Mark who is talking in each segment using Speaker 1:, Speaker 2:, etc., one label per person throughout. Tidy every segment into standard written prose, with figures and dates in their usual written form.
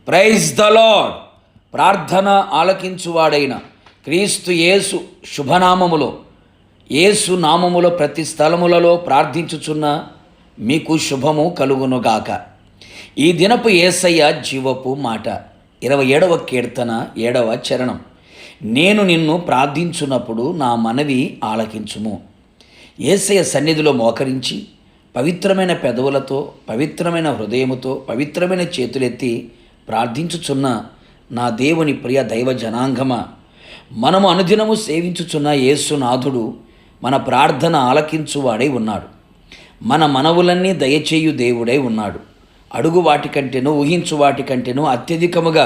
Speaker 1: Praise the lord. ప్రార్థన ఆలకించువాడైన క్రీస్తు యేసు శుభనామములో, యేసు నామములో ప్రతి స్థలములలో ప్రార్థించుచున్న మీకు శుభము కలుగునుగాక. ఈ దినపు యేసయ్య జీవపు మాట 27వ కీర్తన 7వ చరణం. నేను నిన్ను ప్రార్థించున్నప్పుడు నా మనవి ఆలకించుము. యేసయ్య సన్నిధిలో మోకరించి పవిత్రమైన పెదవులతో, పవిత్రమైన హృదయముతో, పవిత్రమైన చేతులెత్తి ప్రార్థించుచున్న నా దేవుని ప్రియ దైవ జనాంగమా, మనము అనుదినము సేవించుచున్న యేసునాథుడు మన ప్రార్థన ఆలకించువాడై ఉన్నాడు. మన మనవులన్నీ దయచేయు దేవుడై ఉన్నాడు. అడుగు వాటికంటేనూ ఊహించు వాటికంటేనూ అత్యధికముగా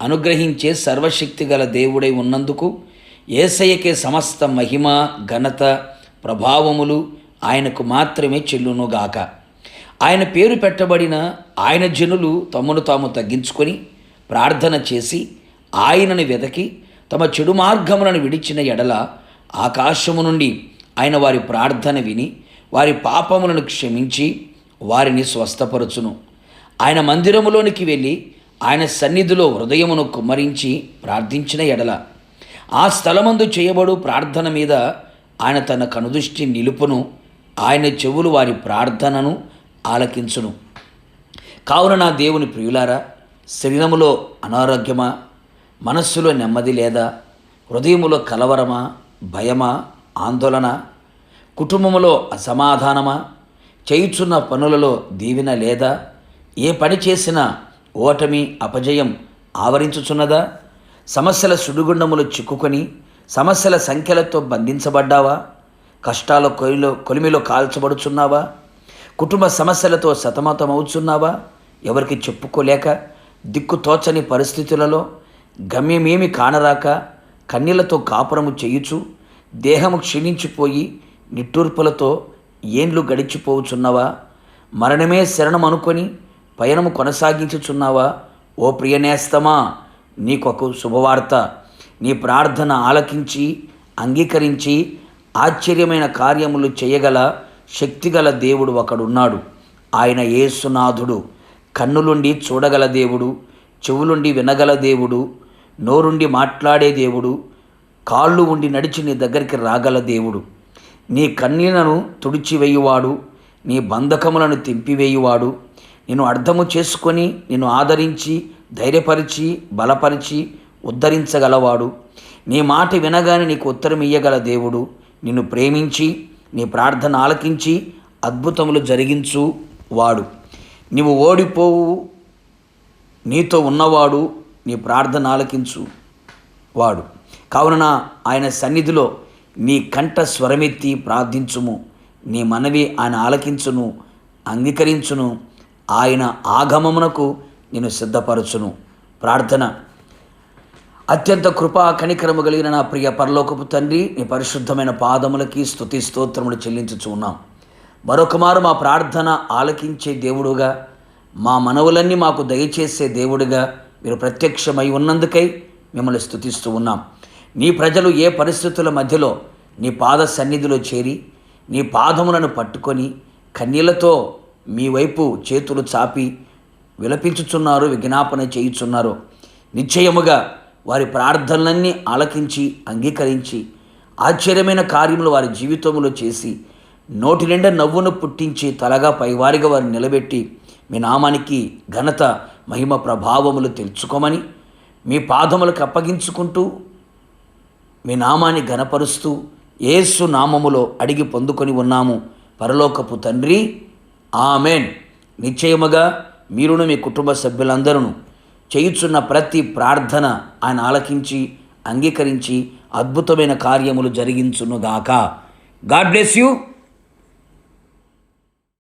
Speaker 1: అనుగ్రహించే సర్వశక్తి గల దేవుడై ఉన్నందుకు యేసయ్యకే సమస్త మహిమ, ఘనత, ప్రభావములు ఆయనకు మాత్రమే చెల్లునుగాక. ఆయన పేరు పెట్టబడిన ఆయన జనులు తమను తాము తగ్గించుకొని ప్రార్థన చేసి ఆయనను వెదకి తమ చెడు మార్గములను విడిచిన ఎడల ఆకాశము నుండి ఆయన వారి ప్రార్థన విని వారి పాపములను క్షమించి వారిని స్వస్థపరచును. ఆయన మందిరములోనికి వెళ్ళి ఆయన సన్నిధిలో హృదయమును కుమ్మరించి ప్రార్థించిన ఎడల ఆ స్థలమందు చేయబడు ప్రార్థన మీద ఆయన తన కనుదృష్టి నిలుపును. ఆయన చెవులు వారి ప్రార్థనను ఆలకించును. కావున నా దేవుని ప్రియులారా, శరీరములో అనారోగ్యమా, మనస్సులో నెమ్మది లేదా, హృదయములో కలవరమా, భయమా, ఆందోళన, కుటుంబములో అసమాధానమా, చేయుచున్న పనులలో దీవెన లేదా, ఏ పని చేసినా ఓటమి, అపజయం ఆవరించుచున్నదా, సమస్యల సుడిగుండములు చిక్కుకొని సమస్యల సంఖ్యలతో బంధించబడ్డావా, కష్టాల కొలిమిలో కాల్చబడుచున్నావా, కుటుంబ సమస్యలతో సతమతమవుచున్నావా, ఎవరికి చెప్పుకోలేక దిక్కుతోచని పరిస్థితులలో గమ్యమేమి కానరాక కన్నీళ్లతో కాపురము చేయుచు దేహము క్షీణించిపోయి నిట్టూర్పులతో ఏండ్లు గడిచిపోవుచున్నావా, మరణమే శరణం అనుకొని పయనము కొనసాగించుచున్నావా? ఓ ప్రియనేస్తమా, నీకొక శుభవార్త. నీ ప్రార్థన ఆలకించి అంగీకరించి ఆశ్చర్యమైన కార్యములు చేయగల శక్తిగల దేవుడు ఒకడున్నాడు. ఆయన యేసునాథుడు. కన్నులుండి చూడగల దేవుడు, చెవులుండి వినగల దేవుడు, నోరుండి మాట్లాడే దేవుడు, కాళ్ళు ఉండి నడిచి నీ దగ్గరికి రాగల దేవుడు. నీ కన్నీళ్లను తుడిచివేయువాడు, నీ బంధకములను తెంపివేయువాడు, నిన్ను అర్థము చేసుకొని నిన్ను ఆదరించి ధైర్యపరిచి బలపరిచి ఉద్ధరించగలవాడు. నీ మాట వినగానే నీకు ఉత్తరం ఇయ్యగల దేవుడు, నిన్ను ప్రేమించి నీ ప్రార్థన ఆలకించి అద్భుతములు జరిగించు వాడు. నీవు ఓడిపోవు, నీతో ఉన్నవాడు, నీ ప్రార్థన ఆలకించు వాడు. కావున ఆయన సన్నిధిలో నీ కంఠ స్వరమెత్తి ప్రార్థించుము. నీ మనవి ఆయన ఆలకించును, అంగీకరించును. ఆయన ఆగమమునకు నేను సిద్ధపరచును. ప్రార్థన. అత్యంత కృపా కనికరము కలిగిన నా ప్రియ పరలోకపు తండ్రి, నీ పరిశుద్ధమైన పాదములకి స్తుతి స్తోత్రములు చెల్లించుచు ఉన్నాం. మరొకమారు మా ప్రార్థన ఆలకించే దేవుడుగా, మా మనవులన్నీ మాకు దయచేసే దేవుడిగా మీరు ప్రత్యక్షమై ఉన్నందుకై మిమ్మల్ని స్తుతిస్తూ ఉన్నాం. నీ ప్రజలు ఏ పరిస్థితుల మధ్యలో నీ పాద సన్నిధిలో చేరి నీ పాదములను పట్టుకొని కన్నీళ్లతో మీ వైపు చేతులు చాపి విలపించుచున్నారు, విజ్ఞాపన చేయుచున్నారు. నిశ్చయముగా వారి ప్రార్థనలన్నీ ఆలకించి అంగీకరించి ఆశ్చర్యమైన కార్యములు వారి జీవితంలో చేసి నోటి నిండా నవ్వును పుట్టించి తలగా పైవారిగా వారిని నిలబెట్టి మీ నామానికి ఘనత, మహిమ, ప్రభావములు తెలుసుకోమని మీ పాదములకు అప్పగించుకుంటూ మీ నామాన్ని ఘనపరుస్తూ యేసు నామములో అడిగి పొందుకొని ఉన్నాము పరలోకపు తండ్రి, ఆమెన్. నిశ్చయముగా మీరును మీ కుటుంబ సభ్యులందరూ చేయుచున్న ప్రతి ప్రార్థన ఆయన ఆలకించి అంగీకరించి అద్భుతమైన కార్యములు జరిగించునుగాక. God bless you.